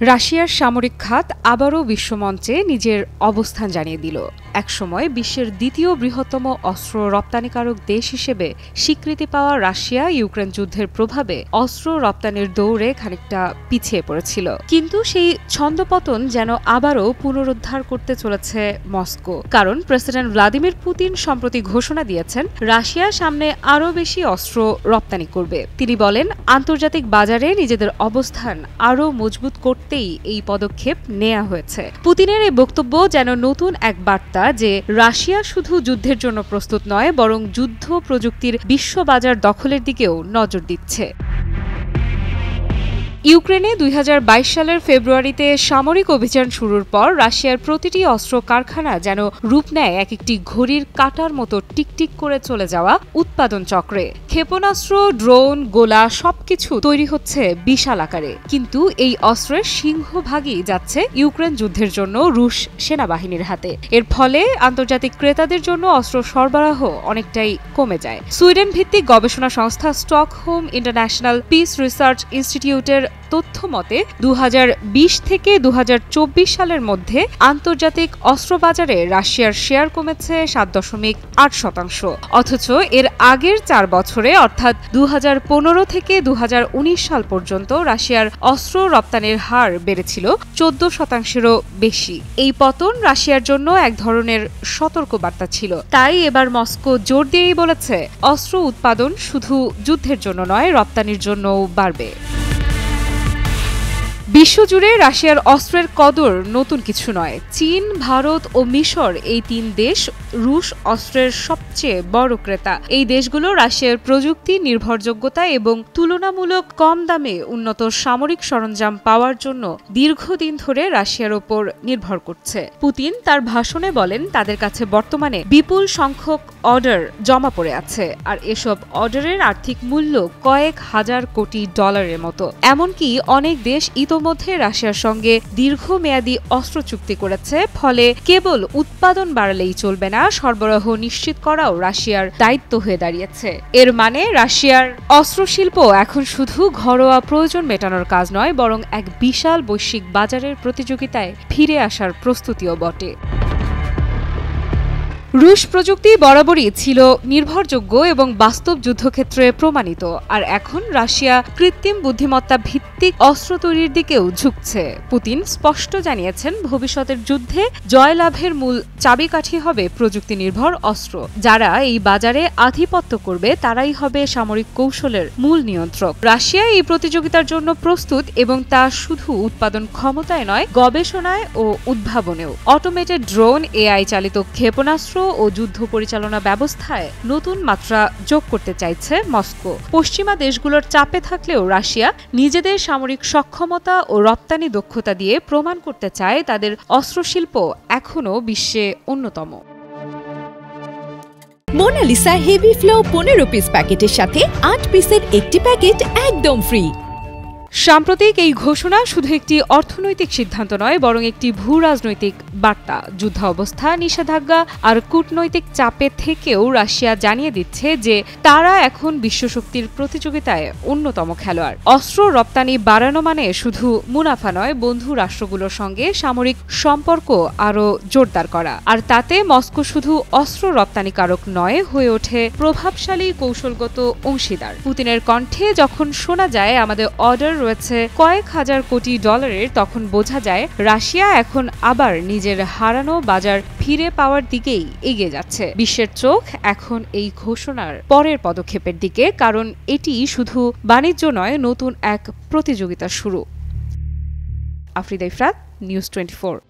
রাশিয়ার সামরিক খাত আবারও বিশ্বমঞ্চে নিজের অবস্থান জানিয়ে দিল। একসময় বিশ্বের দ্বিতীয় বৃহত্তম অস্ত্র রপ্তানিকারক দেশ হিসেবে স্বীকৃতি পাওয়া রাশিয়া ইউক্রেন যুদ্ধের প্রভাবে অস্ত্র রপ্তানির দৌড়ে খানিকটা পিছিয়ে পড়েছিল। কিন্তু সেই ছন্দপতন যেন আবারও পুনরুদ্ধার করতে চলেছে মস্কো। কারণ প্রেসিডেন্ট ভ্লাদিমির পুতিন সম্প্রতি ঘোষণা দিয়েছেন রাশিয়া সামনে আরও বেশি অস্ত্র রপ্তানি করবে। তিনি বলেন, আন্তর্জাতিক বাজারে নিজেদের অবস্থান আরও মজবুত করতেই এই পদক্ষেপ নেওয়া হয়েছে। পুতিনের এই বক্তব্য যেন নতুন এক বার্তা যে রাশিয়া শুধু যুদ্ধের জন্য প্রস্তুত নয়, বরং যুদ্ধ প্রযুক্তির বিশ্ববাজার দখলের দিকেও নজর দিচ্ছে। ইউক্রেনে ২০২২ সালের ফেব্রুয়ারিতে সামরিক অভিযান শুরুর পর রাশিয়ার প্রতিটি অস্ত্র কারখানা যেন রূপ নেয় এক একটি ঘড়ির কাঁটার মতো টিকটিক করে চলে যাওয়া উৎপাদন চক্রে। ক্ষেপণাস্ত্র, ড্রোন, গোলা সবকিছু তৈরি হচ্ছে বিশাল আকারে। কিন্তু এই অস্ত্রের সিংহভাগই যাচ্ছে ইউক্রেন যুদ্ধের জন্য রুশ সেনাবাহিনীর হাতে। এর ফলে আন্তর্জাতিক ক্রেতাদের জন্য অস্ত্র সরবরাহ অনেকটাই কমে যায়। সুইডেন ভিত্তিক গবেষণা সংস্থা স্টকহোম ইন্টারন্যাশনাল পিস রিসার্চ ইনস্টিটিউটের তথ্য মতে ২০২০ থেকে ২০২৪ সালের মধ্যে আন্তর্জাতিক অস্ত্র বাজারে রাশিয়ার শেয়ার কমেছে ৭.৮%। অথচ এর আগের ৪ বছরে অর্থাৎ ২০১৫ থেকে ২০১৯ সাল পর্যন্ত রাশিয়ার অস্ত্র রপ্তানির হার বেড়েছিল ১৪%-এরও বেশি। এই পতন রাশিয়ার জন্য এক ধরনের সতর্কবার্তা ছিল। তাই এবার মস্কো জোর দিয়েই বলেছে, অস্ত্র উৎপাদন শুধু যুদ্ধের জন্য নয়, রপ্তানির জন্যও বাড়বে। বিশ্বজুড়ে রাশিয়ার অস্ত্রের কদর নতুন কিছু নয়। চীন, ভারত ও মিশর, এই ৩ দেশ রুশ অস্ত্রের সবচেয়ে বড় ক্রেতা। এই দেশগুলো রাশিয়ার প্রযুক্তি, নির্ভরযোগ্যতা এবং তুলনামূলক কম দামে উন্নত সামরিক সরঞ্জাম পাওয়ার জন্য দীর্ঘদিন ধরে রাশিয়ার ওপর নির্ভর করছে। পুতিন তার ভাষণে বলেন, তাদের কাছে বর্তমানে বিপুল সংখ্যক অর্ডার জমা পড়ে আছে, আর এসব অর্ডারের আর্থিক মূল্য কয়েক হাজার কোটি ডলারের মতো। এমনকি অনেক দেশ মধ্যে রাশিয়ার সঙ্গে দীর্ঘমেয়াদী অস্ত্র চুক্তি করেছে। ফলে কেবল উৎপাদন বাড়ালেই চলবে না, সরবরাহ নিশ্চিত করাও রাশিয়ার দায়িত্ব হয়ে দাঁড়িয়েছে। এর মানে রাশিয়ার অস্ত্র শিল্প এখন শুধু ঘরোয়া প্রয়োজন মেটানোর কাজ নয়, বরং এক বিশাল বৈশ্বিক বাজারের প্রতিযোগিতায় ফিরে আসার প্রস্তুতিও বটে। রুশ প্রযুক্তি বরাবরই ছিল নির্ভরযোগ্য এবং বাস্তব যুদ্ধক্ষেত্রে প্রমাণিত, আর এখন রাশিয়া কৃত্রিম বুদ্ধিমত্তা ভিত্তিক অস্ত্র তৈরির দিকেও ঝুঁকছে। পুতিন স্পষ্ট জানিয়েছেন, ভবিষ্যতের যুদ্ধে জয়লাভের মূল চাবিকাঠি হবে প্রযুক্তি নির্ভর অস্ত্র। যারা এই বাজারে আধিপত্য করবে তারাই হবে সামরিক কৌশলের মূল নিয়ন্ত্রক। রাশিয়া এই প্রতিযোগিতার জন্য প্রস্তুত, এবং তা শুধু উৎপাদন ক্ষমতায় নয়, গবেষণায় ও উদ্ভাবনেও। অটোমেটেড ড্রোন, এআই চালিত ক্ষেপণাস্ত্র ও যুদ্ধ পরিচালনা ব্যবস্থায় নতুন মাত্রা যোগ করতে চাইছে মস্কো। পশ্চিমা দেশগুলোর চাপে থাকলেও রাশিয়া নিজেদের সামরিক সক্ষমতা ও রপ্তানি দক্ষতা দিয়ে প্রমাণ করতে চায় তাদের অস্ত্রশিল্প এখনও বিশ্বে অন্যতম। মোনালিসা হেভি ফ্লো ১৫ পিস প্যাকেটের সাথে ৮ পিসের একটি প্যাকেট একদম ফ্রি। সাম্প্রতিক এই ঘোষণা শুধু একটি অর্থনৈতিক সিদ্ধান্ত নয়, বরং একটি ভূ-রাজনৈতিক বার্তা। যুদ্ধাবস্থা, নিষেধাজ্ঞা আর কূটনৈতিক চাপে থেকেও রাশিয়া জানিয়ে দিচ্ছে যে তারা এখন বিশ্বশক্তির প্রতিযোগিতায় অন্যতম খেলোয়াড়। অস্ত্র রপ্তানি বাড়ানো মানে শুধু মুনাফা নয়, বন্ধু রাষ্ট্রগুলোর সঙ্গে সামরিক সম্পর্ক আরও জোরদার করা। আর তাতে মস্কো শুধু অস্ত্র রপ্তানিকারক নয়, হয়ে ওঠে প্রভাবশালী কৌশলগত অংশীদার। পুতিনের কণ্ঠে যখন শোনা যায় আমাদের অর্ডার রয়েছে কয়েক হাজার কোটি ডলারের, তখন বোঝা যায় রাশিয়া এখন আবার নিজের হারানো বাজার ফিরে পাওয়ার দিকেই এগিয়ে যাচ্ছে। বিশ্বের চোখ এখন এই ঘোষণার পরের পদক্ষেপের দিকে, কারণ এটি শুধু বাণিজ্য নয়, নতুন এক প্রতিযোগিতার শুরু। আফরিদা ইফরাত, নিউজ 24।